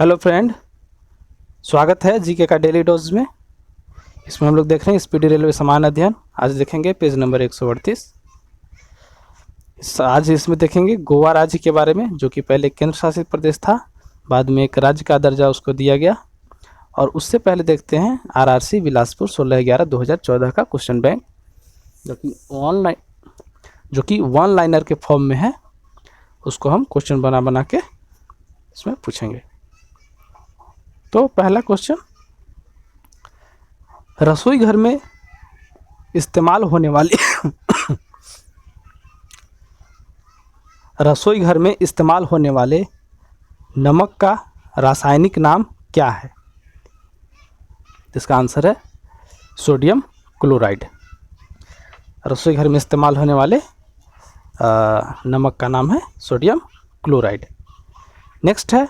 Hello friend, स्वागत है GK का डेली डोज में। इसमें हम लोग देख रहे हैं स्पीडी रेलवे समान अध्ययन। आज देखेंगे पेज नंबर 138। आज इसमें देखेंगे गोवा राज्य के बारे में, जो कि पहले केंद्र शासित प्रदेश था, बाद में एक राज्य का दर्जा उसको दिया गया। और उससे पहले देखते हैं आरआरसी बिलासपुर 16/11/2014 का क्वेश्चन बैंक, जो कि वन लाइनर के फॉर्म में है। उसको हम क्वेश्चन बना के इसमें पूछेंगे। तो पहला क्वेश्चन, रसोई घर में इस्तेमाल होने वाली रसोई घर में इस्तेमाल होने वाले नमक का रासायनिक नाम क्या है? इसका आंसर है सोडियम क्लोराइड। रसोई घर में इस्तेमाल होने वाले नमक का नाम है सोडियम क्लोराइड। नेक्स्ट है,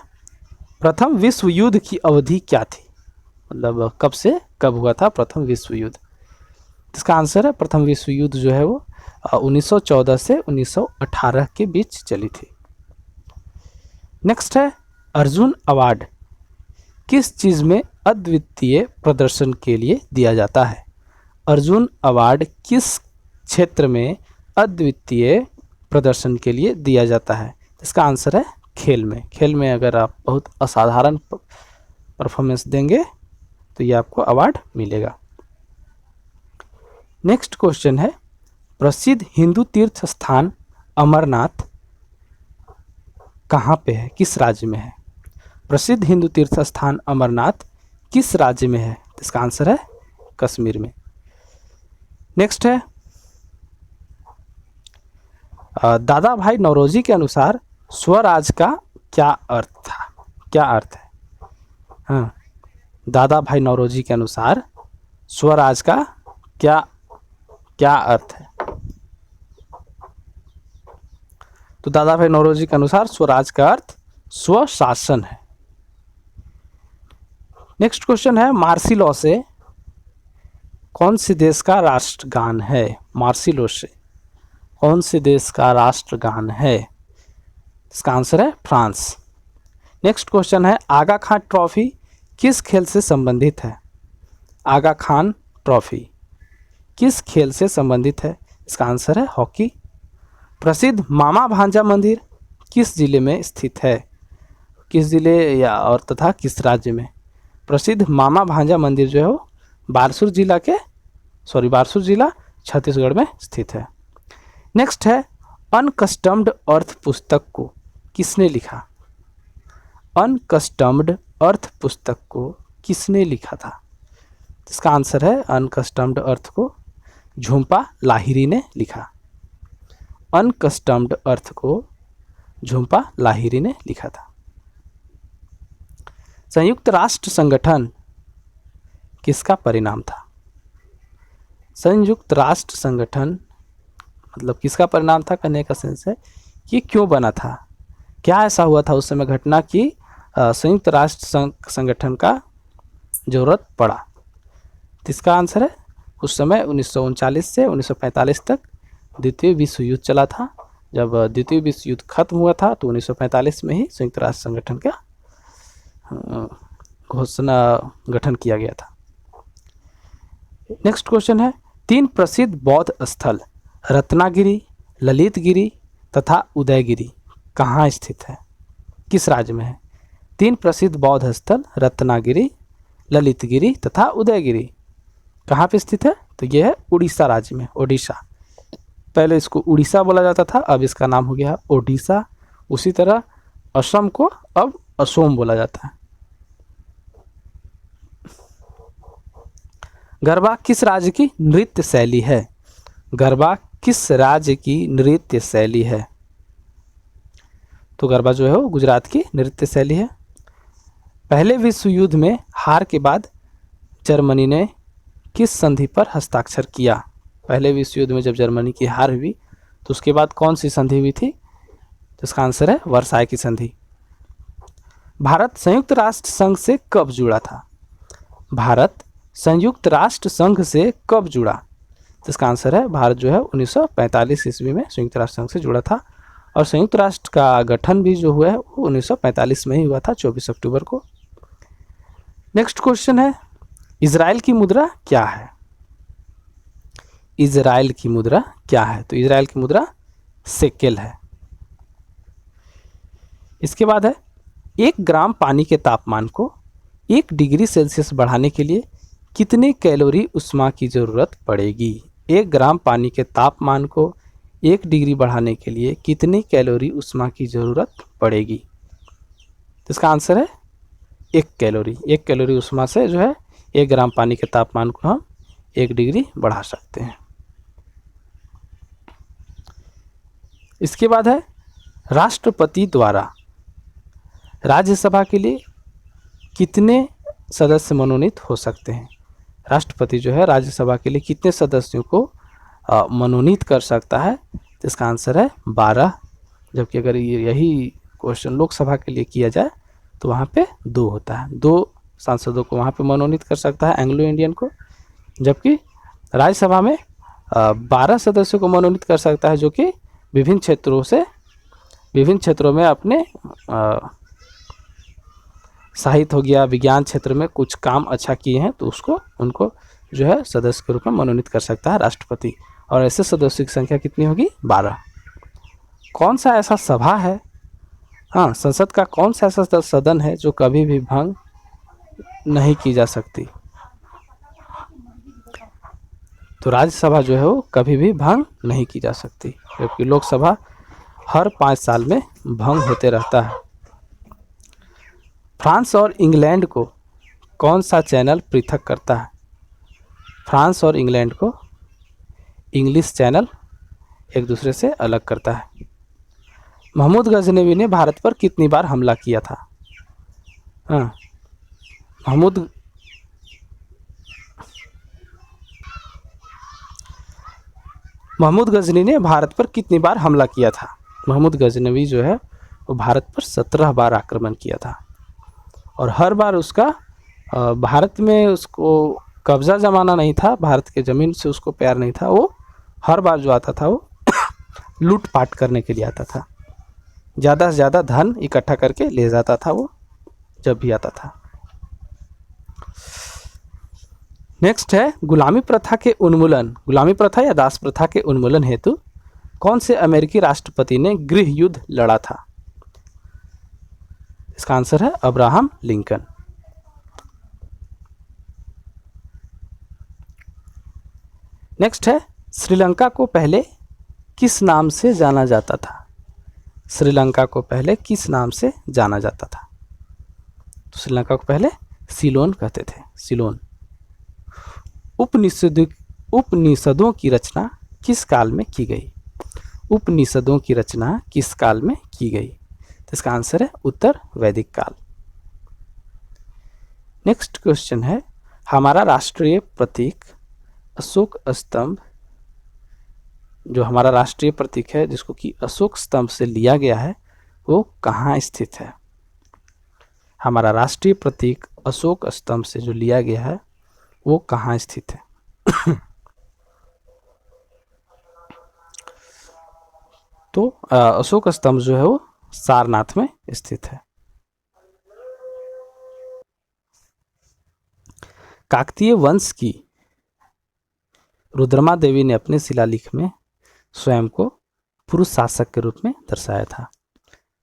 प्रथम विश्व युद्ध की अवधि क्या थी? मतलब कब से कब हुआ था प्रथम विश्व युद्ध? इसका आंसर है प्रथम विश्व युद्ध जो है वो 1914 से 1918 के बीच चली थी। नेक्स्ट है, अर्जुन अवार्ड किस चीज़ में अद्वितीय प्रदर्शन के लिए दिया जाता है? अर्जुन अवार्ड किस क्षेत्र में अद्वितीय प्रदर्शन के लिए दिया जाता है? इसका आंसर है खेल में। खेल में अगर आप बहुत असाधारण परफॉर्मेंस देंगे तो ये आपको अवार्ड मिलेगा। नेक्स्ट क्वेश्चन है, प्रसिद्ध हिंदू तीर्थ स्थान अमरनाथ कहाँ पे है, किस राज्य में है? प्रसिद्ध हिंदू तीर्थ स्थान अमरनाथ किस राज्य में है? इसका आंसर है कश्मीर में। नेक्स्ट है, दादा भाई नौरोजी के अनुसार स्वराज का क्या अर्थ था? क्या अर्थ है? हाँ, दादा भाई नौरोजी के अनुसार स्वराज का क्या अर्थ है? तो दादा भाई नौरोजी के अनुसार स्वराज का अर्थ स्वशासन है। नेक्स्ट क्वेश्चन है, मार्सिलो से कौन से देश का राष्ट्रगान है? मार्सिलो से कौन से देश का राष्ट्रगान है? इसका आंसर है फ्रांस। नेक्स्ट क्वेश्चन है, आगा खान ट्रॉफी किस खेल से संबंधित है? आगा खान ट्रॉफी किस खेल से संबंधित है? इसका आंसर है हॉकी। प्रसिद्ध मामा भांजा मंदिर किस जिले में स्थित है? किस जिले या और तथा किस राज्य में? प्रसिद्ध मामा भांजा मंदिर जो है वो बारसूर जिला छत्तीसगढ़ में स्थित है। नेक्स्ट है, अनकस्टम्ड अर्थ पुस्तक को किसने लिखा? अनकस्टम्ड अर्थ पुस्तक को किसने लिखा था? इसका आंसर है अनकस्टम्ड अर्थ को झुम्पा लाहिरी ने लिखा। अनकस्टम्ड अर्थ को झुम्पा लाहिरी ने लिखा था। संयुक्त राष्ट्र संगठन किसका परिणाम था? संयुक्त राष्ट्र संगठन मतलब किसका परिणाम था कहने का सेंस है कि क्यों बना था, क्या ऐसा हुआ था उस समय घटना की संयुक्त राष्ट्र संगठन का जरूरत पड़ा? तो इसका आंसर है उस समय 1939 से 1945 तक द्वितीय विश्व युद्ध चला था। जब द्वितीय विश्व युद्ध खत्म हुआ था तो 1945 में ही संयुक्त राष्ट्र संगठन का घोषणा गठन किया गया था। नेक्स्ट क्वेश्चन है, 3 प्रसिद्ध बौद्ध स्थल रत्नागिरी, ललितगिरी तथा उदयगिरी कहाँ स्थित है? किस राज्य में है? 3 प्रसिद्ध बौद्ध स्थल रत्नागिरी, ललितगिरी तथा उदयगिरी कहाँ पे स्थित है? तो ये है उड़ीसा राज्य में, ओडिशा। पहले इसको उड़ीसा बोला जाता था, अब इसका नाम हो गया ओडिशा। उसी तरह असम को अब असोम बोला जाता है। गरबा किस राज्य की नृत्य शैली है? गरबा किस राज्य की नृत्य शैली है? तो गरबा जो है वो गुजरात की नृत्य शैली है। पहले विश्व युद्ध में हार के बाद जर्मनी ने किस संधि पर हस्ताक्षर किया? पहले विश्व युद्ध में जब जर्मनी की हार हुई तो उसके बाद कौन सी संधि हुई थी? तो इसका आंसर है वर्साई की संधि। भारत संयुक्त राष्ट्र संघ से कब जुड़ा था? भारत संयुक्त राष्ट्र संघ से कब जुड़ा? तो इसका आंसर है भारत जो है 1945 ईस्वी में संयुक्त राष्ट्र संघ से जुड़ा था। और संयुक्त राष्ट्र का गठन भी जो हुआ है वो 1945 में ही हुआ था, 24 अक्टूबर को। नेक्स्ट क्वेश्चन है, इजराइल की मुद्रा क्या है? इजराइल की मुद्रा क्या है? तो इजराइल की मुद्रा शेकेल है। इसके बाद है, 1 ग्राम पानी के तापमान को 1 डिग्री सेल्सियस बढ़ाने के लिए कितने कैलोरी ऊष्मा की ज़रूरत पड़ेगी? 1 ग्राम पानी के तापमान को 1 डिग्री बढ़ाने के लिए कितनी कैलोरी ऊष्मा की ज़रूरत पड़ेगी? तो इसका आंसर है 1 कैलोरी। 1 कैलोरी ऊष्मा से जो है 1 ग्राम पानी के तापमान को हम 1 डिग्री बढ़ा सकते हैं। इसके बाद है, राष्ट्रपति द्वारा राज्यसभा के लिए कितने सदस्य मनोनीत हो सकते हैं? राष्ट्रपति जो है राज्यसभा के लिए कितने सदस्यों को मनोनीत कर सकता है? तो इसका आंसर है 12। जबकि अगर यही क्वेश्चन लोकसभा के लिए किया जाए तो वहाँ पे 2 होता है। 2 सांसदों को वहाँ पे मनोनीत कर सकता है, एंग्लो इंडियन को। जबकि राज्यसभा में 12 सदस्यों को मनोनीत कर सकता है, जो कि विभिन्न क्षेत्रों में अपने साहित्य हो गया, विज्ञान क्षेत्र में कुछ काम अच्छा किए हैं तो उनको जो है सदस्य के रूप में मनोनीत कर सकता है राष्ट्रपति। और ऐसे सदस्यों की संख्या कितनी होगी? 12। कौन सा ऐसा सभा है, हाँ, संसद का कौन सा ऐसा सदन है जो कभी भी भंग नहीं की जा सकती? तो राज्यसभा जो है वो कभी भी भंग नहीं की जा सकती, जबकि लोकसभा हर 5 साल में भंग होते रहता है। फ्रांस और इंग्लैंड को कौन सा चैनल पृथक करता है? फ्रांस और इंग्लैंड को इंग्लिश चैनल एक दूसरे से अलग करता है। महमूद गजनवी ने भारत पर कितनी बार हमला किया था? हाँ, महमूद गजनी ने भारत पर कितनी बार हमला किया था? महमूद गजनवी जो है वो भारत पर 17 बार आक्रमण किया था, और हर बार उसका भारत में उसको कब्जा जमाना नहीं था, भारत के ज़मीन से उसको प्यार नहीं था। वो हर बार जो आता था वो लूटपाट करने के लिए आता था, ज़्यादा से ज़्यादा धन इकट्ठा करके ले जाता था वो जब भी आता था। नेक्स्ट है, गुलामी प्रथा या दास प्रथा के उन्मूलन हेतु कौन से अमेरिकी राष्ट्रपति ने गृह युद्ध लड़ा था? इसका आंसर है अब्राहम लिंकन। नेक्स्ट है, श्रीलंका को पहले किस नाम से जाना जाता था? श्रीलंका को पहले किस नाम से जाना जाता था? तो श्रीलंका को पहले सीलोन कहते थे, सीलोन। उपनिषदों की रचना किस काल में की गई? उपनिषदों की रचना किस काल में की गई? तो इसका आंसर है उत्तर वैदिक काल। नेक्स्ट क्वेश्चन है, हमारा राष्ट्रीय प्रतीक अशोक स्तंभ, जो हमारा राष्ट्रीय प्रतीक है जिसको कि अशोक स्तंभ से लिया गया है, वो कहाँ स्थित है? हमारा राष्ट्रीय प्रतीक अशोक स्तंभ से जो लिया गया है वो कहाँ स्थित है? तो अशोक स्तंभ जो है वो सारनाथ में स्थित है। काकतीय वंश की रुद्रमा देवी ने अपने शिलालेख में स्वयं को पुरुष शासक के रूप में दर्शाया था।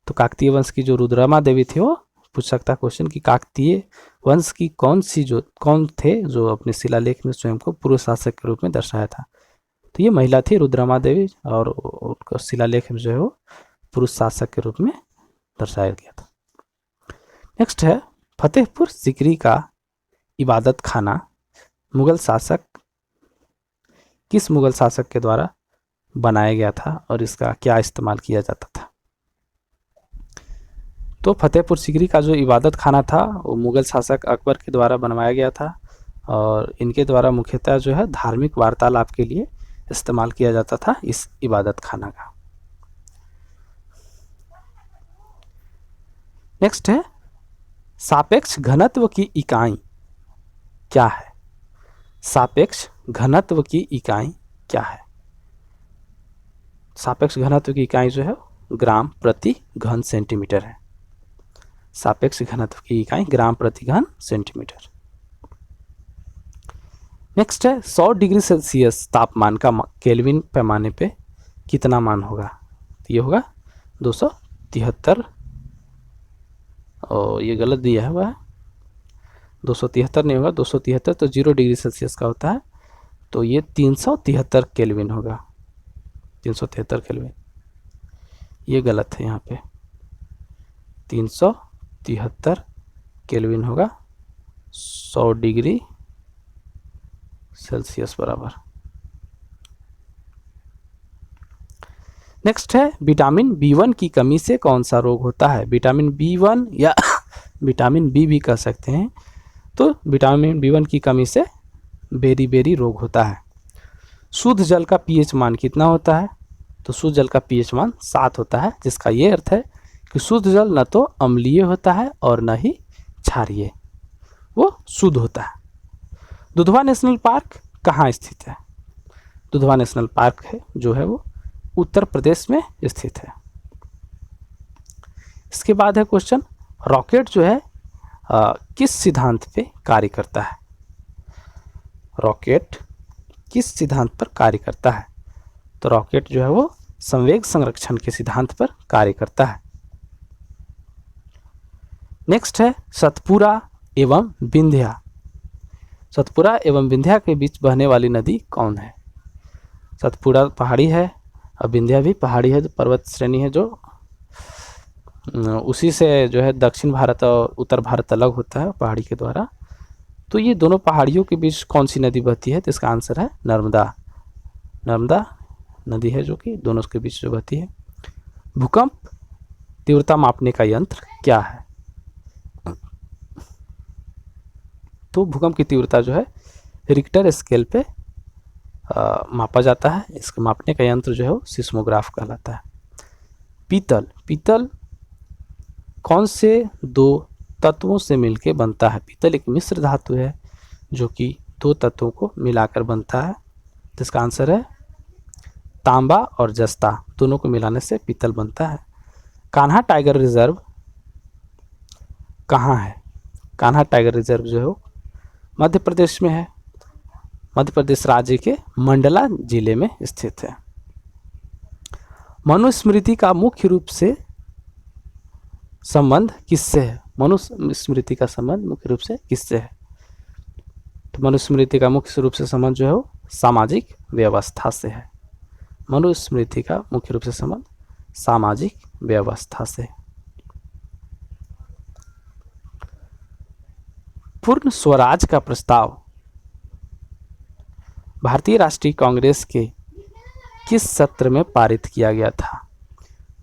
तो काकतीय वंश की जो रुद्रमा देवी थी, वो पूछ सकता क्वेश्चन कि काकतीय वंश की कौन थे जो अपने शिलालेख में स्वयं को पुरुष शासक के रूप में दर्शाया था? तो ये महिला थी रुद्रमा देवी, और उनको शिलालेख में जो है वो पुरुष शासक के रूप में दर्शाया गया था। नेक्स्ट है, फतेहपुर सीकरी का इबादत खाना किस मुगल शासक के द्वारा बनाया गया था और इसका क्या इस्तेमाल किया जाता था? तो फतेहपुर सीकरी का जो इबादत खाना था वो मुगल शासक अकबर के द्वारा बनवाया गया था, और इनके द्वारा मुख्यतः जो है धार्मिक वार्तालाप के लिए इस्तेमाल किया जाता था इस इबादत खाना का। नेक्स्ट है, सापेक्ष घनत्व की इकाई क्या है? सापेक्ष घनत्व की इकाई क्या है? सापेक्ष घनत्व की इकाई जो है ग्राम प्रति घन सेंटीमीटर है। सापेक्ष घनत्व की इकाई ग्राम प्रति घन सेंटीमीटर। नेक्स्ट है 100 डिग्री सेल्सियस तापमान का केल्विन पैमाने पे कितना मान होगा? तो ये होगा 273, और ये गलत दिया है, वह 273 नहीं होगा, 273 तो 0 डिग्री सेल्सियस का होता है, तो ये 373 केल्विन होगा, 373 केल्विन, ये गलत है, यहाँ पे 373 केल्विन होगा 100 डिग्री सेल्सियस बराबर। नेक्स्ट है विटामिन B1 की कमी से कौन सा रोग होता है? विटामिन B1 या विटामिन बी भी कह सकते हैं। तो विटामिन B1 की कमी से बेरी रोग होता है। शुद्ध जल का pH मान कितना होता है? तो शुद्ध जल का pH मान 7 होता है, जिसका ये अर्थ है कि शुद्ध जल न तो अम्लीय होता है और न ही क्षारीय, वो शुद्ध होता है। दुधवा नेशनल पार्क कहाँ स्थित है? दुधवा नेशनल पार्क है जो है वो उत्तर प्रदेश में स्थित है। इसके बाद है क्वेश्चन, रॉकेट जो है किस सिद्धांत पे कार्य करता है? रॉकेट किस सिद्धांत पर कार्य करता है? तो रॉकेट जो है वो संवेग संरक्षण के सिद्धांत पर कार्य करता है। नेक्स्ट है सतपुरा एवं विंध्या। सतपुरा एवं विंध्या के बीच बहने वाली नदी कौन है? सतपुरा पहाड़ी है और विंध्या भी पहाड़ी है, पर्वत श्रेणी है, जो उसी से जो है दक्षिण भारत और उत्तर भारत अलग होता है पहाड़ी के द्वारा। तो ये दोनों पहाड़ियों के बीच कौन सी नदी बहती है? तो इसका आंसर है नर्मदा। नर्मदा नदी है जो कि दोनों के बीच जो बहती है। भूकंप तीव्रता मापने का यंत्र क्या है? तो भूकंप की तीव्रता जो है रिक्टर स्केल पे मापा जाता है। इसको मापने का यंत्र जो है वो सिस्मोग्राफ कहलाता है। पीतल, पीतल कौन से दो तत्वों से मिलकर बनता है? पीतल एक मिश्र धातु है जो कि दो तत्वों को मिलाकर बनता है। तो इसका आंसर है तांबा और जस्ता, दोनों को मिलाने से पीतल बनता है। कान्हा टाइगर रिजर्व कहाँ है? कान्हा टाइगर रिजर्व जो है वो मध्य प्रदेश में है। मध्य प्रदेश राज्य के मंडला जिले में स्थित है। मनुस्मृति का मुख्य रूप से संबंध किससे है? मनुस्मृति का संबंध मुख्य रूप से किससे है? तो मनुस्मृति का मुख्य रूप से संबंध जो है वो सामाजिक व्यवस्था से है। मनुस्मृति का मुख्य रूप से संबंध सामाजिक व्यवस्था से। पूर्ण स्वराज का प्रस्ताव भारतीय राष्ट्रीय कांग्रेस के किस सत्र में पारित किया गया था?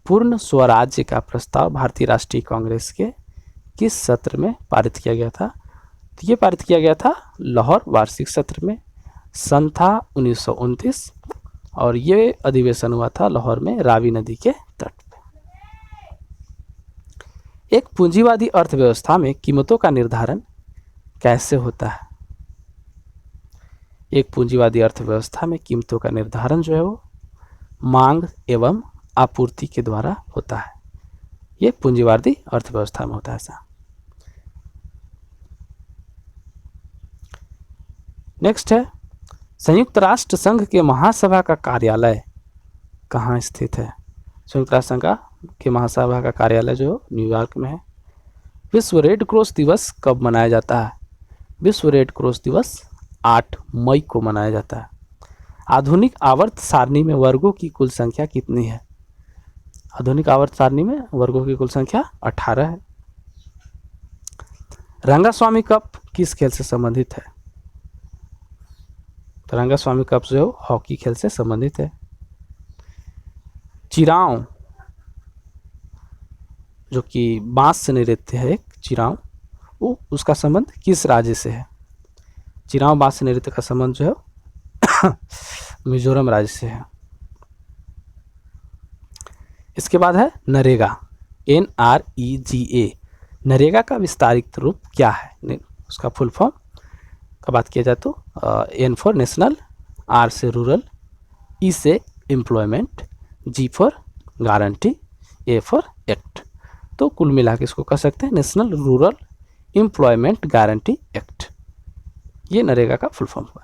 पूर्ण स्वराज्य का प्रस्ताव भारतीय राष्ट्रीय कांग्रेस के किस सत्र में पारित किया गया था? तो ये पारित किया गया था लाहौर वार्षिक सत्र में, सन था 1929, और ये अधिवेशन हुआ था लाहौर में रावी नदी के तट पे। एक पूंजीवादी अर्थव्यवस्था में कीमतों का निर्धारण कैसे होता है? एक पूंजीवादी अर्थव्यवस्था में कीमतों का निर्धारण जो है वो मांग एवं आपूर्ति के द्वारा होता है। ये पूंजीवादी अर्थव्यवस्था में होता है ऐसा। नेक्स्ट है संयुक्त राष्ट्र संघ के महासभा का कार्यालय कहाँ स्थित है? संयुक्त राष्ट्र संघ के महासभा का कार्यालय जो न्यूयॉर्क में है। विश्व रेड क्रॉस दिवस कब मनाया जाता है? विश्व रेड क्रॉस दिवस 8 मई को मनाया जाता है। आधुनिक आवर्त सारणी में वर्गों की कुल संख्या कितनी है? आधुनिक आवर्त सारणी में वर्गों की कुल संख्या 18 है। रंगास्वामी कप किस खेल से संबंधित है? तो रंगास्वामी कप जो है हॉकी खेल से संबंधित है। चिराव जो कि बांस से निर्मित है, एक चिराव, वो उसका संबंध किस राज्य से है? चिराव बांस से निर्मित का संबंध जो है मिजोरम राज्य से है। इसके बाद है नरेगा, NREGA। नरेगा का विस्तारित रूप क्या है? उसका फुल फॉर्म का बात किया जाए तो N फॉर नेशनल, R से रूरल, E से employment, G for guarantee, A for act. तो कुल मिला के इसको कह सकते हैं national rural employment guarantee act, ये नरेगा का फुल फॉर्म हुआ।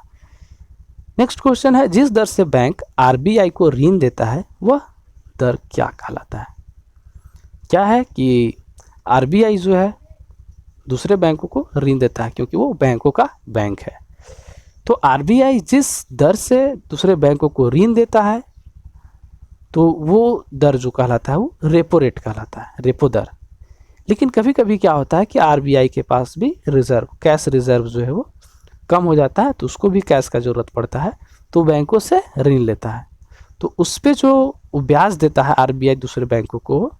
नेक्स्ट क्वेश्चन है, जिस दर से बैंक आरबीआई को ऋण देता है वह दर क्या कहलाता है? क्या है कि आरबीआई जो है दूसरे बैंकों को ऋण देता है क्योंकि वो बैंकों का बैंक है। तो आरबीआई जिस दर से दूसरे बैंकों को ऋण देता है तो वो दर जो कहलाता है वो रेपो रेट कहलाता है, रेपो दर। लेकिन कभी कभी क्या होता है कि आरबीआई के पास भी रिजर्व, कैश रिजर्व जो है वो कम हो जाता है, तो उसको भी कैश का ज़रूरत पड़ता है, तो बैंकों से ऋण लेता है। तो उस पर जो ब्याज देता है आरबीआई दूसरे बैंकों को,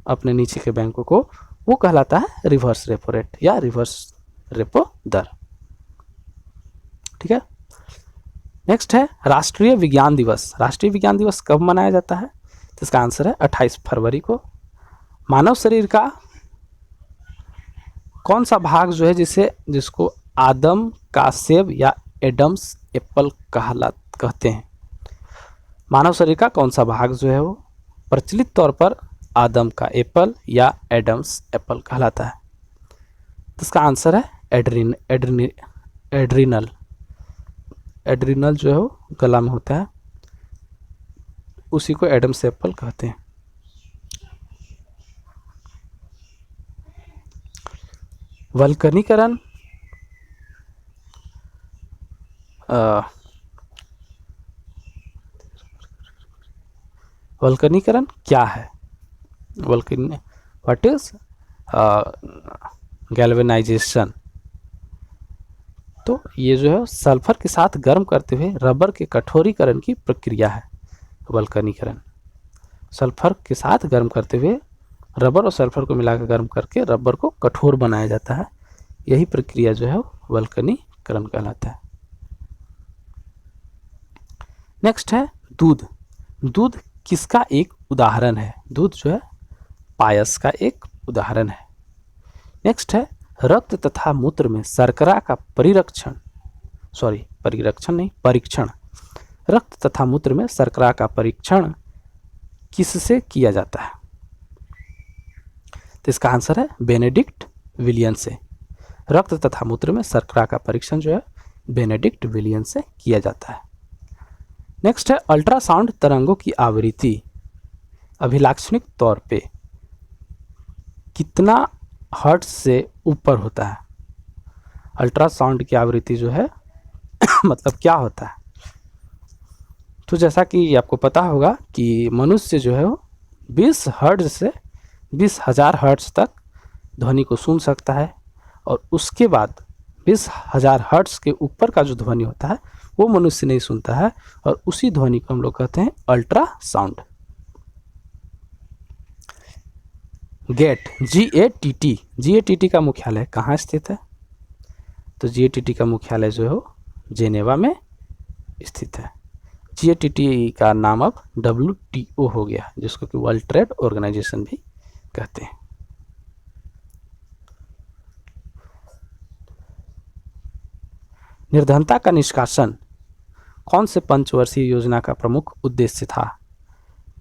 अपने नीचे के बैंकों को, वो कहलाता है रिवर्स रेपो रेट या रिवर्स रेपो दर। ठीक है। नेक्स्ट है राष्ट्रीय विज्ञान दिवस। राष्ट्रीय विज्ञान दिवस कब मनाया जाता है? तो इसका आंसर है 28 फरवरी को। मानव शरीर का कौन सा भाग जो है जिसको आदम का सेब या एडम्स एप्पल कहते हैं? मानव शरीर का कौन सा भाग जो है वो प्रचलित तौर पर आदम का एप्पल या एडम्स एप्पल कहलाता है? तो इसका आंसर है एड्रिनल। एड्रिनल जो है वो गला में होता है, उसी को एडम्स एप्पल कहते हैं। वल्कनीकरण वल्कनीकरण क्या है? What is galvanisation? तो ये जो है सल्फर के साथ गर्म करते हुए रबर के कठोरीकरण की प्रक्रिया है वल्कनीकरण। सल्फर के साथ गर्म करते हुए रबर और सल्फर को मिलाकर गर्म करके रबर को कठोर बनाया जाता है, यही प्रक्रिया जो है वल्कनीकरण कहलाता है। नेक्स्ट है दूध। दूध किसका एक उदाहरण है? दूध जो है पायस का एक उदाहरण है। नेक्स्ट है रक्त तथा मूत्र में शर्करा का परीक्षण। रक्त तथा मूत्र में शर्करा का परीक्षण किससे किया जाता है? तो इसका आंसर है बेनेडिक्ट विलियन से। रक्त तथा मूत्र में शर्करा का परीक्षण जो है बेनेडिक्ट विलियन से किया जाता है। नेक्स्ट है अल्ट्रासाउंड तरंगों की आवृत्ति अभिलाक्षणिक तौर पे कितना हर्ट्ज से ऊपर होता है? अल्ट्रासाउंड की आवृत्ति जो है मतलब क्या होता है? तो जैसा कि आपको पता होगा कि मनुष्य जो है वो 20 हर्ट्ज से 20,000 हर्ट्ज तक ध्वनि को सुन सकता है, और उसके बाद 20,000 हर्ट्ज के ऊपर का जो ध्वनि होता है वो मनुष्य नहीं सुनता है, और उसी ध्वनि को हम लोग कहते हैं अल्ट्रासाउंड। गेट GATT का मुख्यालय कहाँ स्थित है? तो GATT का मुख्यालय जो है वो जेनेवा में स्थित है। GATT का नाम अब WTO हो गया, जिसको कि वर्ल्ड ट्रेड ऑर्गेनाइजेशन भी कहते हैं। निर्धनता का निष्कासन कौन से पंचवर्षीय योजना का प्रमुख उद्देश्य था?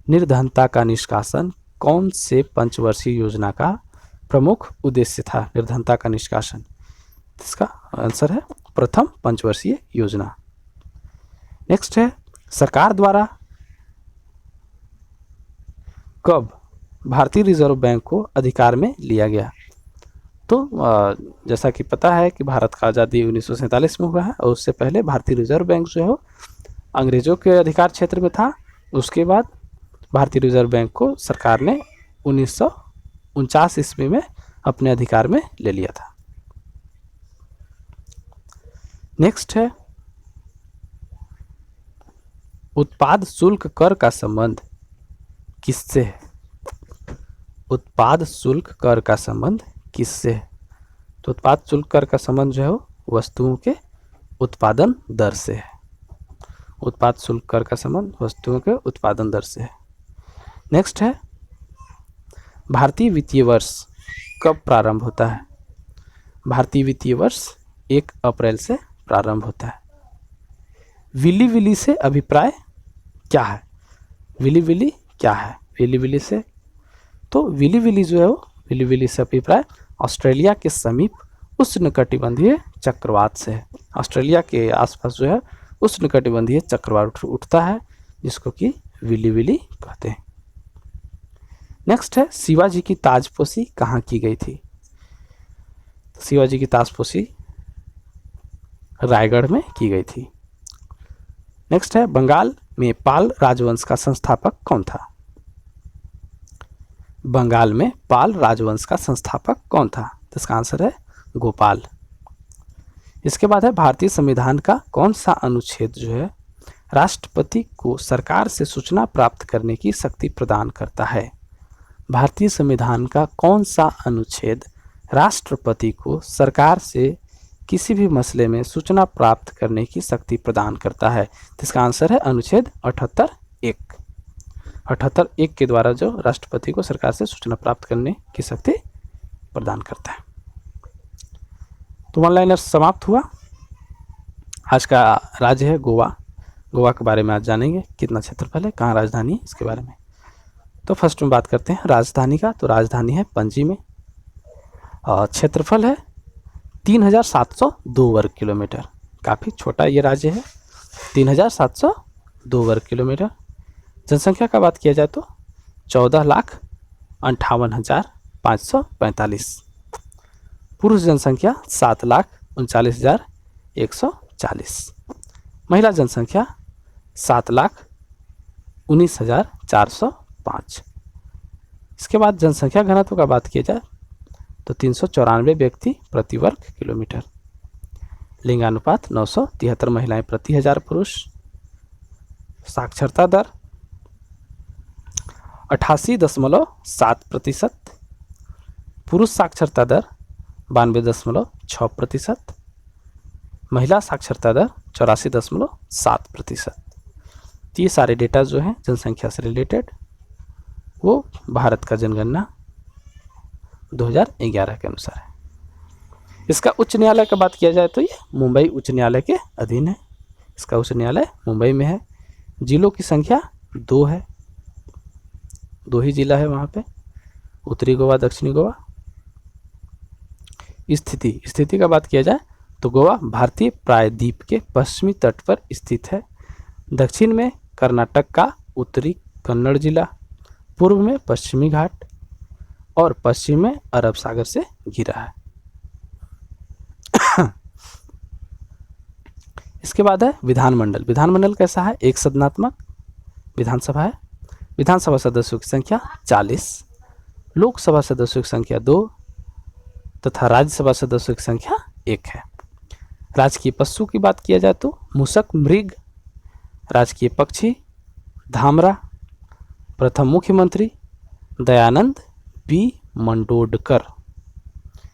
निर्धनता का निष्कासन कौन से पंचवर्षीय योजना का प्रमुख उद्देश्य था? निर्धनता का निष्कासन, इसका आंसर है प्रथम पंचवर्षीय योजना। नेक्स्ट है सरकार द्वारा कब भारतीय रिजर्व बैंक को अधिकार में लिया गया? तो जैसा कि पता है कि भारत का आज़ादी 1947 में हुआ है, और उससे पहले भारतीय रिजर्व बैंक जो है अंग्रेजों के अधिकार क्षेत्र में था। उसके बाद भारतीय रिजर्व बैंक को सरकार ने 1949 ईस्वी में अपने अधिकार में ले लिया था। नेक्स्ट है उत्पाद शुल्क कर का संबंध किससे है? उत्पाद शुल्क कर का संबंध किससे है? तो उत्पाद शुल्क कर का संबंध जो है वो वस्तुओं के उत्पादन दर से है। उत्पाद शुल्क कर का संबंध वस्तुओं के उत्पादन दर से है। नेक्स्ट है भारतीय वित्तीय वर्ष कब प्रारंभ होता है? भारतीय वित्तीय वर्ष 1 अप्रैल से प्रारंभ होता है। विली विली से अभिप्राय क्या है? विली विली क्या है? विली विली से तो विली विली जो है वो विली विली से अभिप्राय ऑस्ट्रेलिया के समीप उष्णकटिबंधीय चक्रवात से है। ऑस्ट्रेलिया के आसपास जो है उष्णकटिबंधीय चक्रवात उठता है जिसको कि विली विली कहते हैं। नेक्स्ट है शिवाजी की ताजपोशी कहाँ की गई थी? शिवाजी की ताजपोशी रायगढ़ में की गई थी। नेक्स्ट है बंगाल में पाल राजवंश का संस्थापक कौन था? बंगाल में पाल राजवंश का संस्थापक कौन था? तो इसका आंसर है गोपाल। इसके बाद है भारतीय संविधान का कौन सा अनुच्छेद जो है राष्ट्रपति को सरकार से सूचना प्राप्त करने की शक्ति प्रदान करता है? भारतीय संविधान का कौन सा अनुच्छेद राष्ट्रपति को सरकार से किसी भी मसले में सूचना प्राप्त करने की शक्ति प्रदान करता है? तो इसका आंसर है अनुच्छेद 78(1). 78(1) के द्वारा जो राष्ट्रपति को सरकार से सूचना प्राप्त करने की शक्ति प्रदान करता है। तो वन लाइनर समाप्त हुआ। आज का राज्य है गोवा। गोवा के बारे में आज जानेंगे, कितना क्षेत्रफल है, कहाँ राजधानी है, इसके बारे में। तो फर्स्ट में बात करते हैं राजधानी का। तो राजधानी है पणजी में और क्षेत्रफल है 3702 वर्ग किलोमीटर। काफ़ी छोटा ये राज्य है, 3702 वर्ग किलोमीटर। जनसंख्या का बात किया जाए तो 14,58,545। पुरुष जनसंख्या 7,39,140। महिला जनसंख्या 7,19,405। इसके बाद जनसंख्या घनत्व का बात किया जाए तो 394 व्यक्ति प्रति वर्ग किलोमीटर। लिंगानुपात 973 महिलाएं प्रति 1000 पुरुष। साक्षरता दर 88.7%। पुरुष साक्षरता दर 92.6%। महिला साक्षरता दर 84.7%। ये सारे डेटा जो हैं जनसंख्या से रिलेटेड वो भारत का जनगणना 2011 के अनुसार है। इसका उच्च न्यायालय का बात किया जाए तो ये मुंबई उच्च न्यायालय के अधीन है। इसका उच्च न्यायालय मुंबई में है। जिलों की संख्या 2 है, 2 ही जिला है वहाँ पे, उत्तरी गोवा, दक्षिणी गोवा। स्थिति का बात किया जाए तो गोवा भारतीय प्रायद्वीप के पश्चिमी तट पर स्थित है। दक्षिण में कर्नाटक का उत्तरी कन्नड़ जिला, पूर्व में पश्चिमी घाट और पश्चिम में अरब सागर से घिरा है। इसके बाद है विधानमंडल। विधानमंडल कैसा है? एक सदनात्मक विधानसभा है। विधानसभा सदस्यों की संख्या 40, लोकसभा सदस्यों की संख्या 2 तथा राज्यसभा सदस्यों की संख्या 1 है। राजकीय पशु की बात किया जाए तो मूषक मृग। राजकीय पक्षी धामरा। प्रथम मुख्यमंत्री दयानंद बी मंडोडकर।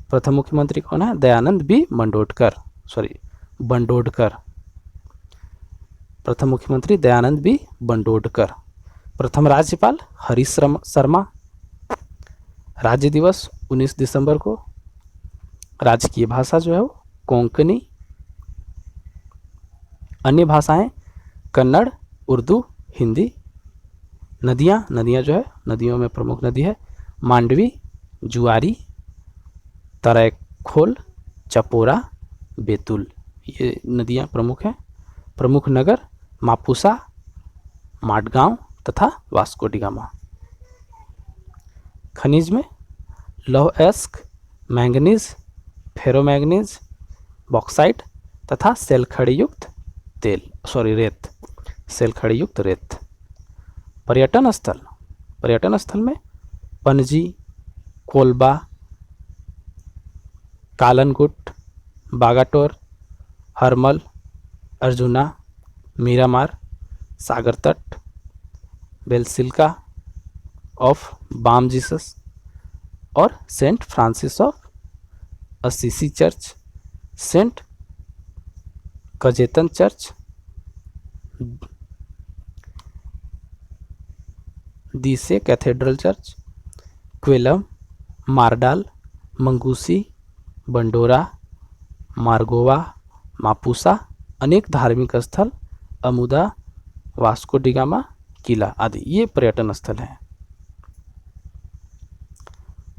प्रथम मुख्यमंत्री कौन है? दयानंद बी बंडोडकर। प्रथम मुख्यमंत्री दयानंद बी बंडोडकर। प्रथम राज्यपाल हरीश शर्मा। राज्य दिवस 19 दिसंबर को। राजकीय भाषा जो है वो कोंकणी। अन्य भाषाएं कन्नड़, उर्दू, हिंदी। नदियाँ जो है, नदियों में प्रमुख नदी है मांडवी, जुआरी, तराइखोल, चपोरा, बेतुल। ये नदियाँ प्रमुख हैं। प्रमुख नगर मापुसा, माडगांव तथा वास्को डी गामा। खनिज में लौह अयस्क, मैंगनीज, फेरोमैंगनीज, बॉक्साइट तथा सेलखड़ीयुक्त रेत। सेलखड़ीयुक्त रेत। पर्यटन स्थल में पणजी, कोलबा, कालनगुट, बागाटोर, हरमल, अर्जुना, मीरामार, सागर तट, बेलसिल्का ऑफ बाम जीसस और Saint Francis of Assisi church, Saint Cajetan church, Se cathedral church, क्वेलम, मारडाल, मंगूसी, बंडोरा, मार्गोवा, मापुसा, अनेक धार्मिक स्थल, अमुदा, वास्को डी गामा, किला आदि ये पर्यटन स्थल हैं।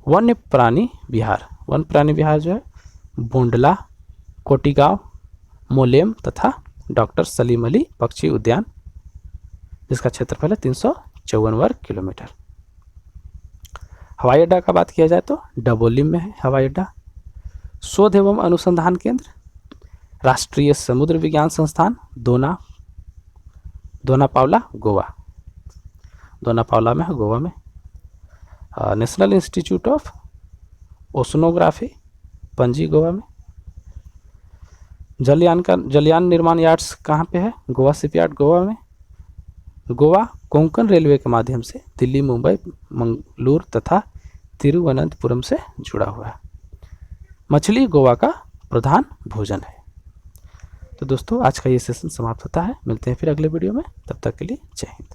वन्य प्राणी विहार जो है बोंडला, कोटिगांव, मोलेम तथा डॉक्टर सलीम अली पक्षी उद्यान, जिसका क्षेत्रफल है 354 वर्ग किलोमीटर। हवाई अड्डा का बात किया जाए तो डबोली में है हवाई अड्डा। शोध एवं अनुसंधान केंद्र राष्ट्रीय समुद्र विज्ञान संस्थान दोनापावला गोवा, दोनापावला में है गोवा में। National institute of oceanography Panaji Goa में। जलयान निर्माण यार्ड्स कहाँ पे है? गोवा शिपयार्ड गोवा में। गोवा कोंकण रेलवे के माध्यम से दिल्ली, मुंबई, मंगलूर तथा तिरुवनंतपुरम से जुड़ा हुआ है। मछली गोवा का प्रधान भोजन है। तो दोस्तों आज का ये सेशन समाप्त होता है। मिलते हैं फिर अगले वीडियो में, तब तक के लिए जय हिंद।